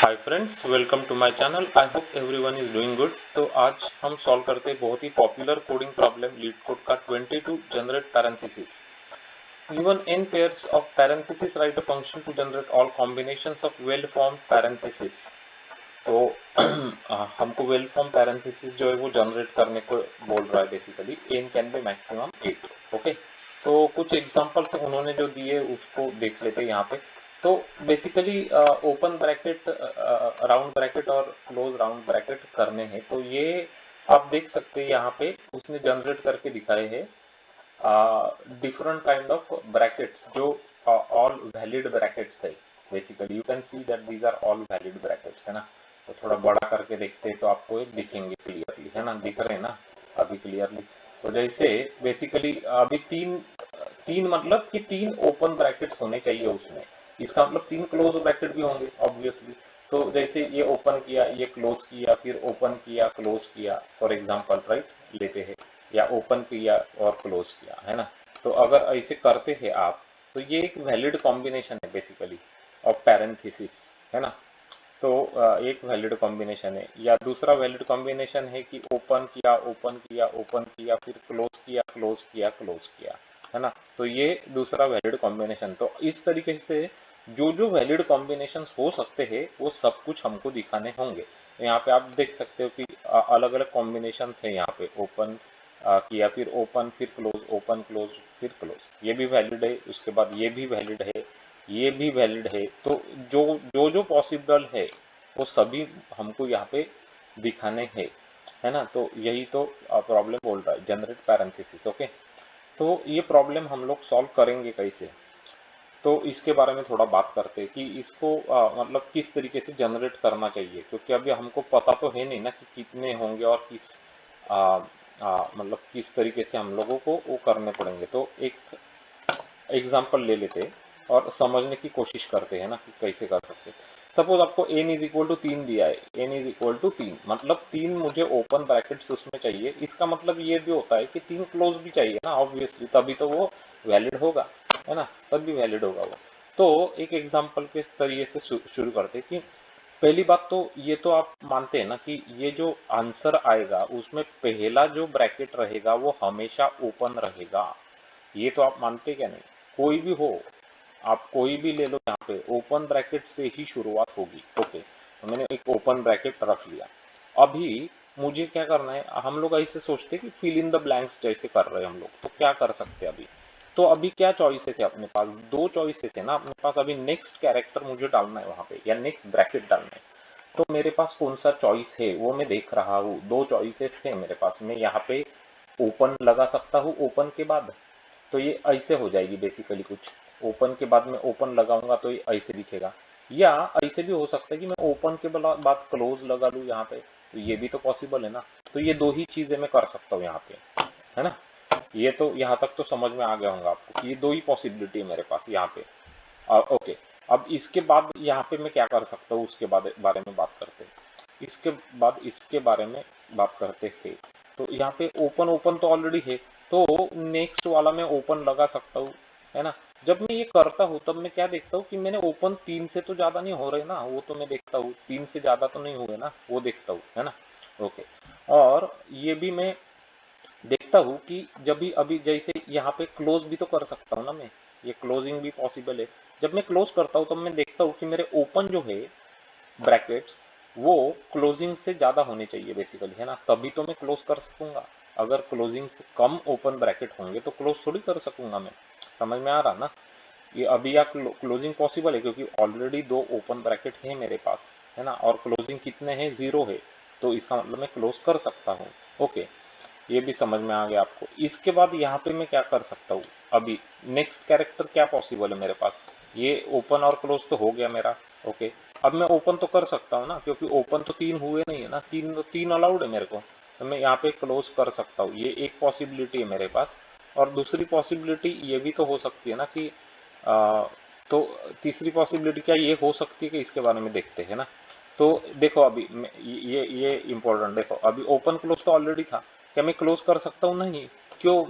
Hi friends, welcome to my channel. I hope everyone is doing good. तो आज हम solve करते हैं बहुत ही popular coding problem leet code का 22 generate parentheses. Given n pairs of parentheses, write a function to generate all combinations of well formed parentheses। तो हमको वेल फॉर्म पैरेंथेसिस जो है वो जनरेट करने को बोल रहा है। Basically n can be maximum 8। Okay, तो कुछ एग्जांपल्स उन्होंने जो दिए उसको देख लेते हैं यहाँ पे। तो basically open bracket, round bracket और क्लोज राउंड ब्रैकेट करने हैं। तो ये आप देख सकते हैं यहाँ पे उसने जनरेट करके दिखाए हैं different kind of brackets जो all valid brackets है। basically you can see that these are all valid brackets, है ना। तो थोड़ा बड़ा करके देखते हैं तो आपको ये दिखेंगे क्लियरली, है ना। दिख रहे हैं ना अभी क्लियरली। तो जैसे बेसिकली अभी तीन तीन मतलब कि तीन ओपन ब्रैकेट्स होने चाहिए उसमें। इसका मतलब तीन क्लोज ब्रैकेट भी होंगे ऑब्वियसली। तो जैसे ये ओपन किया, ये क्लोज किया, फिर ओपन किया, क्लोज किया, फॉर एग्जांपल राइट लेते हैं, या ओपन किया और क्लोज किया, है ना। तो अगर ऐसे करते हैं आप तो ये एक वैलिड कॉम्बिनेशन है बेसिकली ऑफ पैरेंथेसिस, है ना। तो एक वैलिड कॉम्बिनेशन है। या दूसरा वैलिड कॉम्बिनेशन है कि ओपन किया, ओपन किया, ओपन किया, फिर क्लोज किया, क्लोज किया, क्लोज किया, है ना। तो ये दूसरा वैलिड कॉम्बिनेशन। तो इस तरीके से जो जो वैलिड कॉम्बिनेशन हो सकते हैं वो सब कुछ हमको दिखाने होंगे। तो यहाँ पे आप देख सकते हो कि अलग अलग कॉम्बिनेशन है यहाँ पे। ओपन किया, फिर ओपन, फिर क्लोज, ओपन क्लोज, फिर क्लोज, ये भी वैलिड है। उसके बाद ये भी वैलिड है, ये भी वैलिड है। तो जो जो जो पॉसिबल है वो सभी हमको यहाँ पे दिखाने हैं, है ना। तो यही तो प्रॉब्लम बोल रहा है, जनरेट पैरेंथेसिस। ओके, तो ये प्रॉब्लम हम लोग सॉल्व करेंगे कैसे, तो इसके बारे में थोड़ा बात करते हैं कि इसको मतलब किस तरीके से जनरेट करना चाहिए। क्योंकि अभी हमको पता तो है नहीं ना कि कितने होंगे और किस मतलब किस तरीके से हम लोगों को वो करने पड़ेंगे। तो एक एग्जाम्पल ले लेते हैं और समझने की कोशिश करते हैं ना कि कैसे कर सकते हैं। सपोज आपको n इज इक्वल टू 3 दिया है, n इज इक्वल टू 3 मतलब 3 मुझे ओपन ब्रैकेट्स उसमें चाहिए। इसका मतलब ये भी होता है कि 3 क्लोज भी चाहिए ना ऑब्वियसली, तभी तो वो वैलिड होगा, है ना, तभी वैलिड होगा वो। तो एक एग्जाम्पल के तरीके से शुरू करते हैं कि पहली बात तो ये तो आप मानते हैं ना कि ये जो आंसर आएगा उसमें पहला जो ब्रैकेट रहेगा वो हमेशा ओपन रहेगा। ये तो आप मानते क्या नहीं? कोई भी हो, आप कोई भी ले लो, यहाँ पे ओपन ब्रैकेट से ही शुरुआत होगी। ओके, तो मैंने एक ओपन ब्रैकेट रख लिया। अभी मुझे क्या करना है, हम लोग ऐसे सोचते हैं कि फिल इन द ब्लैंक्स जैसे कर रहे हैं हम लोग। तो क्या कर सकते हैं अभी? तो अभी क्या चॉइसेस है अपने पास? दो चॉइसेस है ना अपने पास। अभी नेक्स्ट कैरेक्टर मुझे डालना है वहां पे, या नेक्स्ट ब्रैकेट डालना है। तो मेरे पास कौन सा चॉइस है वो मैं देख रहा हूँ। दो चॉइसेस है मेरे पास। मैं यहाँ पे ओपन लगा सकता हूँ ओपन के बाद, तो ये ऐसे हो जाएगी बेसिकली कुछ। ओपन के बाद में ओपन लगाऊंगा तो ये ऐसे दिखेगा। या ऐसे भी हो सकता है कि मैं ओपन के बाद क्लोज लगा लूँ यहाँ पे, तो ये भी तो पॉसिबल है ना। तो ये दो ही चीजें मैं कर सकता हूँ यहाँ पे, है ना। ये तो यहाँ तक तो समझ में आ गया होगा आपको कि ये दो ही पॉसिबिलिटी है मेरे पास यहाँ पे। ओके, अब इसके बाद यहाँ पे मैं क्या कर सकता हूँ उसके बाद बारे में बात करते हैं। इसके बाद इसके बारे में बात करते हैं। तो यहाँ पे ओपन ओपन तो ऑलरेडी है, तो नेक्स्ट वाला मैं ओपन लगा सकता हूँ, है ना। जब मैं ये करता हूँ तब मैं क्या देखता हूँ कि मैंने ओपन 3 से तो ज्यादा नहीं हो रहे ना, वो तो मैं देखता हूँ 3 से ज्यादा तो नहीं हुए ना, वो देखता हूँ, है ना। ओके, और ये भी मैं देखता हूँ कि जब भी अभी जैसे यहाँ पे क्लोज भी तो कर सकता हूँ ना मैं, ये क्लोजिंग भी पॉसिबल है। जब मैं क्लोज करता हूँ तब मैं देखता हूँ कि मेरे ओपन जो है ब्रैकेट्स वो क्लोजिंग से ज्यादा होने चाहिए बेसिकली, है ना, तभी तो मैं क्लोज कर सकूंगा। अगर क्लोजिंग से कम ओपन ब्रैकेट होंगे तो क्लोज थोड़ी कर सकूंगा मैं। समझ में आ रहा ना? ये अभी या क्लोजिंग पॉसिबल है क्योंकि ऑलरेडी दो ओपन ब्रैकेट है मेरे पास, है ना, और क्लोजिंग कितने हैं? 0 है। तो इसका मतलब मैं क्लोज कर सकता हूँ। ओके, ये भी समझ में आ गया आपको। इसके बाद यहाँ पे मैं क्या कर सकता हूँ? अभी नेक्स्ट कैरेक्टर क्या पॉसिबल है मेरे पास? ये ओपन और क्लोज तो हो गया मेरा। ओके, अब मैं ओपन तो कर सकता हूँ ना, क्योंकि ओपन तो 3 हुए नहीं है ना, 3 अलाउड है मेरे को। तो मैं यहाँ पे क्लोज कर सकता हूँ, ये एक पॉसिबिलिटी है मेरे पास। और दूसरी पॉसिबिलिटी ये भी तो हो सकती है ना कि तो तीसरी पॉसिबिलिटी क्या ये हो सकती है कि इसके बारे में देखते हैं ना। तो देखो अभी ये इम्पोर्टेंट देखो, अभी ओपन क्लोज तो ऑलरेडी था। क्या मैं क्लोज कर सकता हूँ? नहीं। क्यों?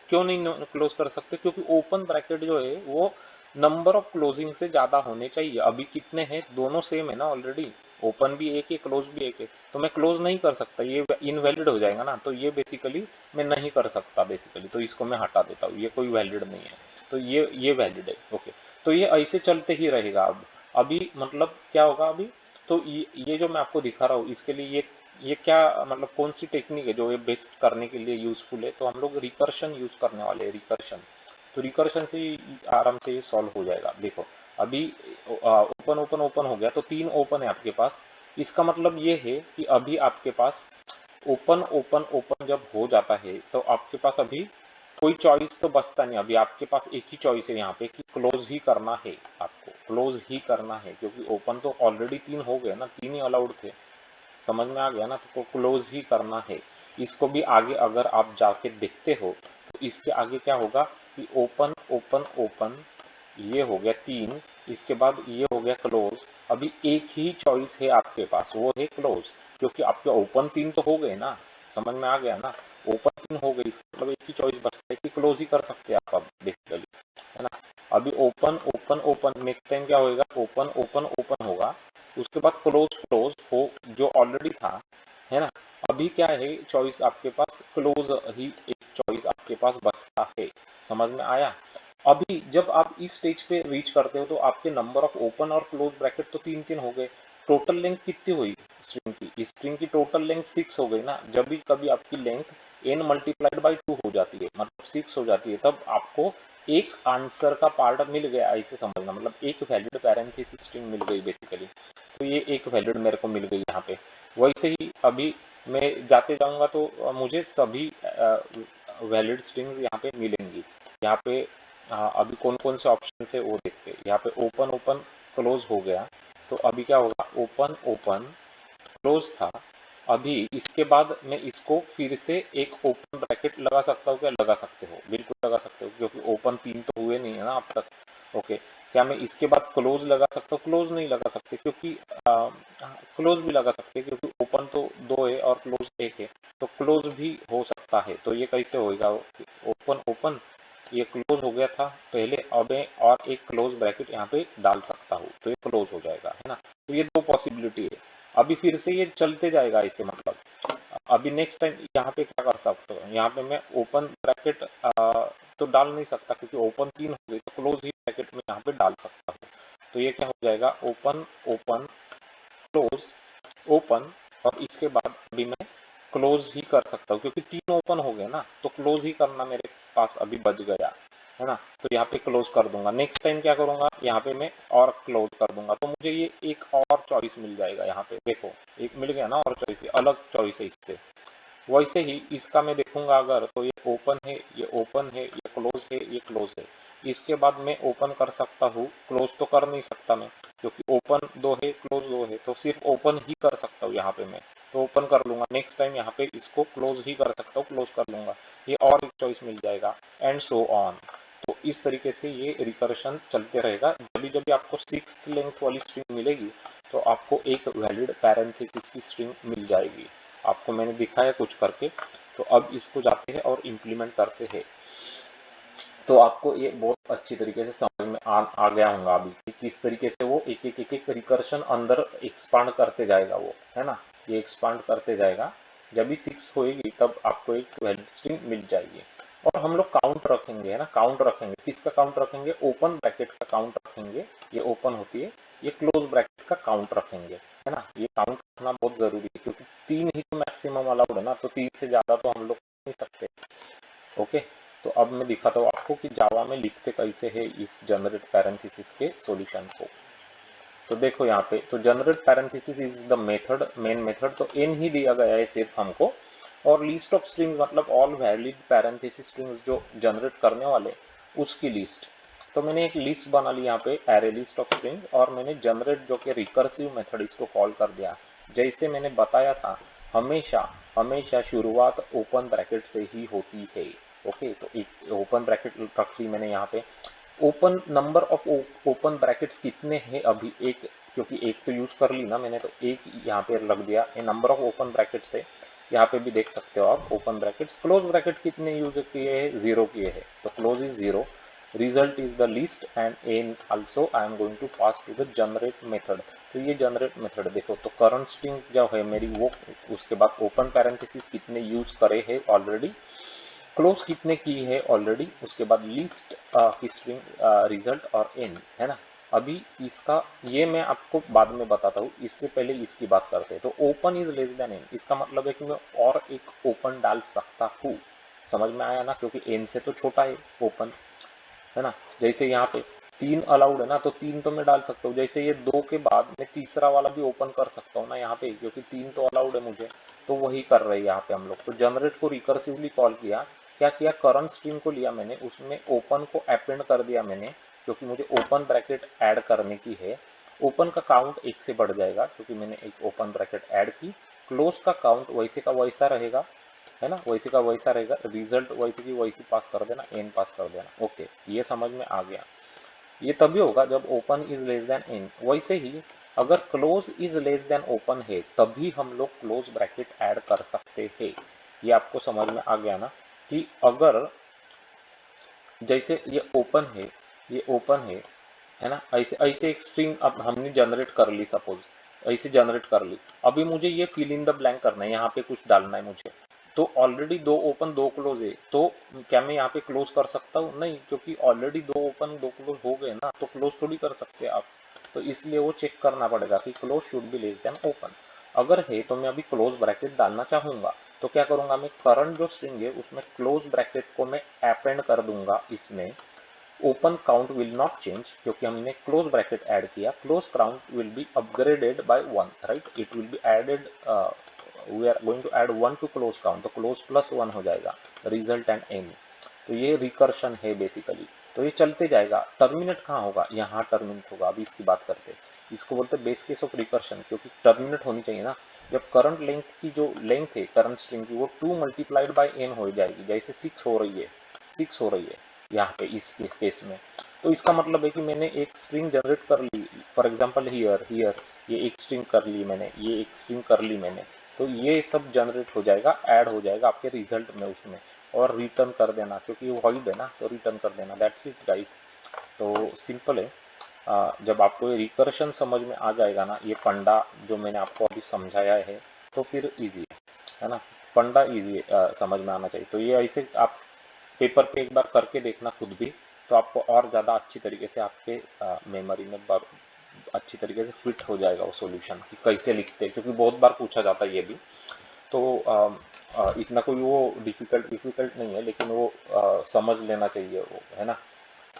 क्यों नहीं क्लोज कर सकते? क्योंकि ओपन ब्रैकेट जो है वो नंबर ऑफ क्लोजिंग से ज्यादा होने चाहिए। अभी कितने हैं? दोनों सेम है ना ऑलरेडी। ओपन भी एक है, क्लोज भी एक है, तो मैं क्लोज नहीं कर सकता, ये इनवैलिड हो जाएगा ना, तो ये बेसिकली मैं नहीं कर सकता बेसिकली, तो इसको मैं हटा देता हूँ, ये कोई वैलिड नहीं है, तो ये वैलिड है। ओके, तो ये ऐसे चलते ही रहेगा। अब अभी मतलब क्या होगा अभी, तो ये जो मैं आपको दिखा रहा हूँ इसके लिए ये क्या मतलब कौन सी टेक्निक है जो ये बेस्ट करने के लिए यूजफुल है, तो हम लोग रिकर्शन यूज करने वाले हैं, रिकर्शन। तो रिकर्शन से आराम से ये सॉल्व हो जाएगा। देखो अभी ओपन ओपन ओपन हो गया, तो 3 ओपन है आपके पास, इसका मतलब ये है कि अभी आपके पास ओपन ओपन ओपन जब हो जाता है तो आपके पास अभी कोई चॉइस तो बचता नहीं, अभी आपके पास एक ही चॉइस है यहाँ पे कि क्लोज ही करना है, आपको क्लोज ही करना है, क्योंकि ओपन तो ऑलरेडी 3 हो गए ना, 3 ही अलाउड थे, समझ में आ गया ना, तो क्लोज ही करना है। इसको भी आगे अगर आप जाके देखते हो तो इसके आगे क्या होगा कि ओपन ओपन ओपन, ये हो गया 3, इसके बाद ये हो गया क्लोज, अभी एक ही चॉइस है आपके पास, वो है क्लोज, क्योंकि आपके ओपन 3 तो हो गए ना, समझ में आ गया ना, ओपन 3 हो गई, इसका मतलब एक ही चॉइस बचता है कि क्लोज ही कर सकते हैं आप अब बेसिकली, है ना। अभी open open open, next time क्या होगा, ओपन ओपन ओपन होगा, उसके बाद क्लोज क्लोज हो जो ऑलरेडी था, है ना। अभी क्या है चॉइस आपके पास, क्लोज ही एक चॉइस आपके पास बचता है, समझ में आया। अभी जब आप इस स्टेज पे रीच करते हो तो आपके नंबर ऑफ ओपन और क्लोज ब्रैकेट तो 3 हो गए, टोटल लेंथ कितनी हुई स्ट्रिंग की, इस स्ट्रिंग की टोटल लेंथ 6 हो गई ना। जब भी कभी आपकी लेंथ n मल्टीप्लाइड बाई 2 हो जाती है, मतलब 6 हो जाती है, तब आपको एक आंसर का पार्ट मिल गया, ऐसे समझना, मतलब एक वैलिड पैरेंथेसिस स्ट्रिंग मिल गई बेसिकली, तो ये एक वैलिड मेरे को मिल गई यहाँ पे। वैसे ही अभी मैं जाते जाऊंगा तो मुझे सभी वैलिड स्ट्रिंग्स यहाँ पे मिलेंगी। यहाँ पे अभी कौन कौन से ऑप्शन है वो देखते हैं। यहाँ पे ओपन ओपन क्लोज हो गया, तो अभी क्या होगा, ओपन ओपन क्लोज था, अभी इसके बाद मैं इसको फिर से एक ओपन ब्रैकेट लगा सकता हूँ क्या, लगा सकते हो, बिल्कुल लगा सकते हो, क्योंकि ओपन 3 तो हुए नहीं है ना अब तक। ओके, क्या मैं इसके बाद क्लोज लगा सकता हूँ, क्लोज नहीं लगा सकते, क्योंकि क्लोज भी लगा सकते हैं क्योंकि ओपन तो 2 है और क्लोज 1 है, तो क्लोज भी हो सकता है। तो ये कैसे होगा, ओपन ओपन, ये क्लोज हो गया था पहले, अब मैं और एक क्लोज ब्रैकेट यहाँ पे डाल सकता हूँ, तो ये क्लोज हो जाएगा, है ना। तो ये 2 पॉसिबिलिटी है। अभी फिर से ये चलते जाएगा ऐसे, मतलब अभी नेक्स्ट टाइम यहाँ पे क्या कर सकता हूँ, यहाँ पे मैं ओपन ब्रैकेट तो डाल नहीं सकता, क्योंकि ओपन 3 हो गई, तो क्लोज ही ब्रैकेट में यहाँ पे डाल सकता हूँ। तो ये क्या हो जाएगा, ओपन ओपन क्लोज ओपन, और इसके बाद अभी मैं क्लोज ही कर सकता हूँ, क्योंकि 3 ओपन हो गए ना, तो क्लोज ही करना मेरे पास अभी बच गया, है ना। तो यहाँ पे क्लोज कर दूंगा, नेक्स्ट टाइम क्या करूंगा, यहाँ पे मैं और क्लोज कर दूंगा, तो मुझे ये एक और चॉइस मिल जाएगा। यहाँ पे देखो एक मिल गया ना, और चॉइस, अलग चॉइस है इससे। वैसे ही इसका मैं देखूंगा अगर, तो ये ओपन है, ये ओपन है, ये क्लोज है, ये क्लोज है, इसके बाद मैं ओपन कर सकता हूँ, क्लोज तो कर नहीं सकता मैं, क्योंकि ओपन 2 है क्लोज 2 है, तो सिर्फ ओपन ही कर सकता हूँ यहाँ पे मैं, तो ओपन कर लूंगा, नेक्स्ट टाइम यहाँ पे इसको क्लोज ही कर सकता हूँ, क्लोज कर लूंगा, ये और एक चॉइस मिल जाएगा, एंड सो ऑन। तो इस तरीके से ये रिकर्शन चलते रहेगा। जब जब आपको 6th लेंथ वाली स्ट्रिंग मिलेगी तो आपको एक वैलिड पैरेंथेसिस की स्ट्रिंग मिल जाएगी। आपको मैंने दिखाया कुछ करके, तो अब इसको जाते हैं और इम्प्लीमेंट करते हैं, तो आपको ये बहुत अच्छी तरीके से समझ में आ गया होगा अभी कि किस तरीके से वो एक रिकर्शन अंदर एक्सपांड करते जाएगा, वो है ना, ये एक्सपांड करते जाएगा। जब भी 6 होएगी तब आपको एक वैलिड स्ट्रिंग मिल जाएगी। और हम लोग काउंट रखेंगे, है ना, काउंट रखेंगे, किसका काउंट रखेंगे, ओपन ब्रैकेट का काउंट रखेंगे, ये ओपन होती है, ये क्लोज ब्रैकेट का काउंट रखेंगे, है ना। ये काउंट रखना बहुत जरूरी है, क्योंकि 3 ही तो मैक्सिमम अलाउड है ना, तो 3 से ज्यादा तो हम लोग नहीं सकते। ओके, तो अब मैं दिखाता हूँ आपको कि जावा में लिखते कैसे है इस जनरेट पैरेंथेसिस के सॉल्यूशन को। तो देखो यहाँ पे, तो generate parenthesis is the method, main method, तो n ही दिया गया है सिर्फ हमको, और लिस्ट ऑफ स्ट्रिंग्स मतलब ऑल वैलिड पैरेंथेसिस स्ट्रिंग्स जो जनरेट करने वाले उसकी लिस्ट। तो मैंने एक लिस्ट बना ली यहाँ पे, एरे लिस्ट ऑफ स्ट्रिंग, और मैंने जनरेट जो कि रिकर्सिव मेथड इसको कॉल कर दिया। जैसे मैंने बताया था, हमेशा हमेशा शुरुआत ओपन ब्रैकेट से ही होती है। ओके, तो एक ओपन ब्रैकेट रख ली मैंने यहाँ पे। Open number of open brackets कितने हैं अभी, एक, क्योंकि एक तो यूज कर ली ना मैंने, तो एक यहाँ पे लग दिया। ये नंबर ऑफ ओपन ब्रैकेट्स है, यहाँ पे भी देख सकते हो आप ओपन ब्रैकेट्स। क्लोज ब्रैकेट कितने यूज किए हैं, 0 किए हैं, तो close is 0। result is the least and n also I am going to pass to the generate method। तो ये जनरेट मेथड देखो, तो करंट स्ट्रिंग जो है मेरी वो, उसके बाद ओपन पैरेंथेसिस कितने यूज करे है ऑलरेडी, क्लोज कितने की है ऑलरेडी, उसके बाद लिस्ट की स्ट्रिंग रिजल्ट और एन, है ना। अभी इसका ये मैं आपको बाद में बताता हूँ, इससे पहले इसकी बात करते हैं। तो open is less than n, इसका मतलब है कि मैं और एक ओपन डाल सकता हूँ। समझ में आया ना, क्योंकि एन से तो छोटा है ओपन, है ना। जैसे यहाँ पे 3 अलाउड है ना, तो 3 तो मैं डाल सकता हूँ। जैसे ये 2 के बाद मैं तीसरा वाला भी ओपन कर सकता हूँ ना यहाँ पे, क्योंकि 3 तो अलाउड है मुझे। तो वही कर रहे हैं यहाँ पे हम लोग। तो जनरेट को रिकर्सिवली कॉल किया, क्या किया, करंट स्ट्रिंग को लिया मैंने, उसमें ओपन को अपेंड कर दिया मैंने, क्योंकि मुझे ओपन ब्रैकेट ऐड करने की है। ओपन का काउंट 1 से बढ़ जाएगा क्योंकि मैंने एक ओपन ब्रैकेट ऐड की। क्लोज का काउंट वैसे का वैसा रहेगा, है ना, वैसे का वैसा रहेगा। रिजल्ट वैसे की वैसी पास कर देना, एन पास कर देना। ओके, ये समझ में आ गया। ये तभी होगा जब open is less than n. वैसे ही अगर close is less than open है तभी हम लोग क्लोज ब्रैकेट ऐड कर सकते हैं। ये आपको समझ में आ गया ना, कि अगर जैसे ये ओपन है, ये ओपन है ना, ऐसे ऐसे एक स्ट्रिंग अब हमने जनरेट कर ली, सपोज ऐसे जनरेट कर ली। अभी मुझे ये फिल इन द ब्लैंक करना है, यहाँ पे कुछ डालना है मुझे। तो ऑलरेडी 2 ओपन 2 क्लोज है, तो क्या मैं यहाँ पे क्लोज कर सकता हूँ? नहीं, क्योंकि ऑलरेडी 2 ओपन 2 क्लोज हो गए ना, तो क्लोज थोड़ी कर सकते आप। तो इसलिए वो चेक करना पड़ेगा कि close should be less than open. अगर है तो मैं अभी क्लोज ब्रैकेट डालना चाहूंगा, तो क्या करूंगा मैं, करंट जो स्ट्रिंग है उसमें क्लोज ब्रैकेट को मैं अपेंड कर दूंगा इसमें। Open count will not change क्योंकि हमने क्लोज ब्रैकेट ऐड किया। Close count will be upgraded by 1, right, it will be added, we are going to add 1 to close count, तो क्लोज प्लस 1 हो जाएगा, रिजल्ट एंड एन। तो ये recursion है basically. तो ये चलते जाएगा। टर्मिनेट कहाँ होगा, यहाँ टर्मिनेट होगा। अभी इसकी बात करते हैं। इसको बोलते हैं बेस केस ऑफ रिकर्शन, क्योंकि टर्मिनेट होनी चाहिए ना। जब करंट लेंथ की जो लेंथ है करंट स्ट्रिंग की, वो 2 मल्टीप्लाइड बाय एन हो जाएगी। जैसे 6 हो रही है, 6 हो रही है यहाँ पे इस केस में। तो इसका मतलब है कि मैंने एक स्ट्रिंग जनरेट कर ली, फॉर एग्जांपल हियर हियर, ये एक स्ट्रिंग कर ली मैंने, ये एक स्ट्रिंग कर ली मैंने। तो ये सब जनरेट हो जाएगा, ऐड हो जाएगा आपके रिजल्ट में उसमें, और रिटर्न कर देना, क्योंकि वो वॉइड है ना, तो रिटर्न कर देना। That's it guys. तो सिंपल है। जब आपको ये रिकर्शन समझ में आ जाएगा ना, ये फंडा जो मैंने आपको अभी समझाया है, तो फिर इजी है ना, फंडा इजी समझ में आना चाहिए। तो ये ऐसे आप पेपर पे एक बार करके देखना खुद भी, तो आपको और ज़्यादा अच्छी तरीके से आपके मेमोरी में अच्छी तरीके से फिट हो जाएगा वो सॉल्यूशन, कि कैसे लिखते हैं, क्योंकि बहुत बार पूछा जाता है ये भी। तो इतना कोई वो डिफिकल्ट नहीं है, लेकिन वो समझ लेना चाहिए वो, है ना।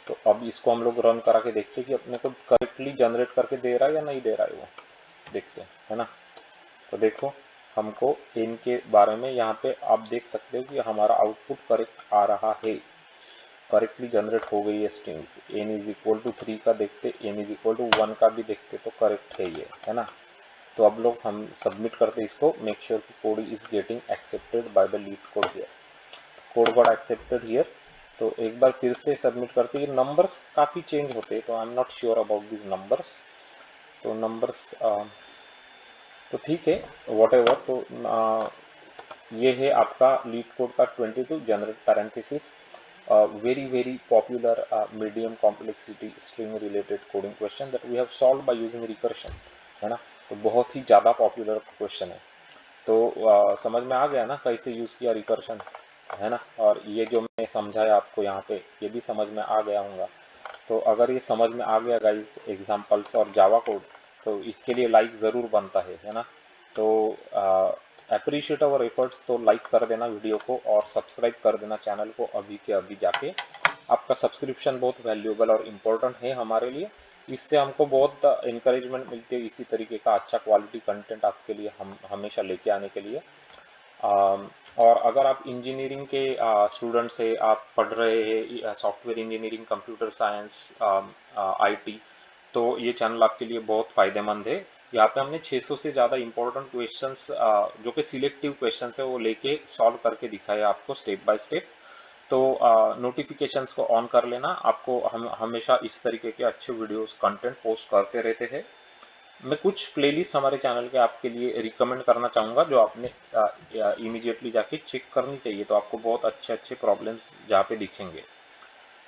तो अब इसको हम लोग रन करा के देखते हैं कि अपने को करेक्टली जनरेट करके दे रहा है या नहीं दे रहा है, वो देखते हैं, है ना। तो देखो, हमको एन के बारे में यहाँ पे आप देख सकते हो कि हमारा आउटपुट करेक्ट आ रहा है, करेक्टली जनरेट हो गई है strings. N is equal to 3 का देखते, एन इज इक्वल टू 1 का भी देखते, तो करेक्ट है ये, है ना। तो अब लोग हम सबमिट करते इसको, मेक श्योर कि code is getting accepted by the leet code here. Code got accepted here. तो एक बार फिर से सबमिट करते, ये नंबर्स काफ़ी चेंज होते हैं, तो I am not sure about this numbers. तो नंबर्स तो ठीक है, वॉट एवर। तो ये है आपका लीड कोड का 22 generate parenthesis, very very popular medium complexity string related coding question that we have solve by using recursion, है ना। तो बहुत ही ज़्यादा पॉपुलर क्वेश्चन है। तो समझ में आ गया ना कैसे यूज़ किया रिकर्शन, है ना। और ये जो मैं समझाया आपको यहाँ पे, ये भी समझ में आ गया होगा। तो अगर ये समझ में आ गया गाइस एग्जांपल्स और जावा कोड, तो इसके लिए लाइक ज़रूर बनता है ना। तो अप्रिशिएट अवर एफर्ट्स, तो लाइक कर देना वीडियो को और सब्सक्राइब कर देना चैनल को अभी के अभी जाके। आपका सब्सक्रिप्शन बहुत वैल्यूएबल और इम्पोर्टेंट है हमारे लिए। इससे हमको बहुत इंकरेजमेंट मिलती है इसी तरीके का अच्छा क्वालिटी कंटेंट आपके लिए हम हमेशा लेके आने के लिए। और अगर आप इंजीनियरिंग के स्टूडेंट्स है, आप पढ़ रहे हैं software engineering, computer science, IT, तो ये चैनल आपके लिए बहुत फ़ायदेमंद है। यहाँ पे हमने 600 से ज़्यादा इंपॉर्टेंट क्वेश्चंस, जो कि सिलेक्टिव क्वेश्चंस है, वो लेके सॉल्व करके दिखाया आपको स्टेप बाय स्टेप। तो नोटिफिकेशंस को ऑन कर लेना, आपको हम हमेशा इस तरीके के अच्छे वीडियोस कंटेंट पोस्ट करते रहते हैं। मैं कुछ प्लेलिस्ट हमारे चैनल के आपके लिए रिकमेंड करना चाहूँगा, जो आपने इमीडिएटली जाके चेक करनी चाहिए, तो आपको बहुत अच्छे अच्छे प्रॉब्लम्स जहाँ पे दिखेंगे।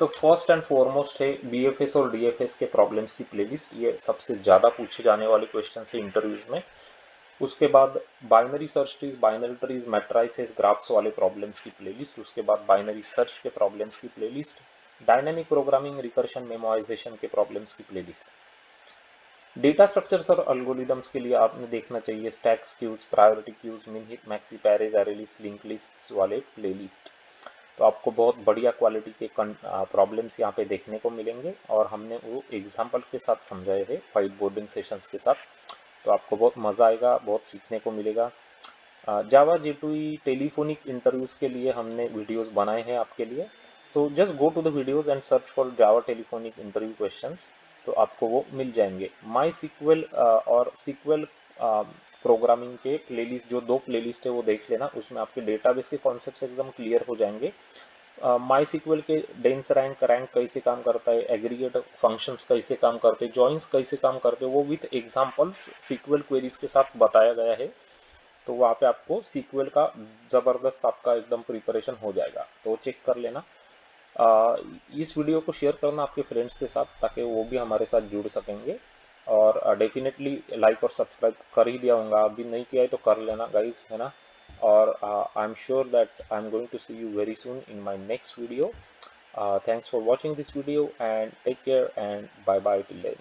तो फर्स्ट एंड फॉरमोस्ट है BFS और DFS के प्रॉब्लम्स की प्लेलिस्ट, ये सबसे ज़्यादा पूछे जाने वाले क्वेश्चन है इंटरव्यूज में। उसके बाद binary search trees, binary trees, matrices, graphs वाले प्रॉब्लम्स की प्लेलिस्ट। उसके बाद बाइनरी सर्च के प्रॉब्लम्स की playlist, dynamic programming, recursion, memorisation के प्रॉब्लम्स की प्लेलिस्ट। डेटा स्ट्रक्चर्स और एल्गोरिदम्स के लिए आपने देखना चाहिए स्टैक्स क्यूज, प्रायोरिटी क्यूज, मिन hip, maxi Perez, array list, link lists वाले प्लेलिस्ट। तो आपको बहुत बढ़िया क्वालिटी के प्रॉब्लम्स यहाँ पे देखने को मिलेंगे और हमने वो एग्जाम्पल के साथ समझाए हैं व्हाइट बोर्डिंग सेशंस के साथ। तो आपको बहुत मज़ा आएगा, बहुत सीखने को मिलेगा। जावा J2EE टेलीफोनिक इंटरव्यूज के लिए हमने वीडियोस बनाए हैं आपके लिए, तो just go to the videos and search for Java telephonic interview questions, तो आपको वो मिल जाएंगे। माई सीक्वल और सीक्वल प्रोग्रामिंग के प्लेलिस्ट, जो 2 प्लेलिस्ट है वो देख लेना, उसमें आपके डेटाबेस के कॉन्सेप्ट्स एकदम क्लियर हो जाएंगे। माई सीक्वल के डेंस रैंक, रैंक कैसे काम करता है, एग्रीगेट फंक्शंस कैसे काम करते हैं, जॉइंस कैसे काम करते हैं, वो विथ एग्जांपल्स सीक्वल क्वेरीज के साथ बताया गया है। तो वहाँ पे आपको सीक्वल का ज़बरदस्त आपका एकदम प्रिपरेशन हो जाएगा, तो चेक कर लेना। इस वीडियो को शेयर करना आपके फ्रेंड्स के साथ, ताकि वो भी हमारे साथ जुड़ सकेंगे। और डेफिनेटली लाइक और सब्सक्राइब कर ही दिया होगा, अभी नहीं किया है तो कर लेना गाइस, है ना। और I am sure that I am going to see you very soon in my next video. Thanks for watching this video and take care and bye bye till then.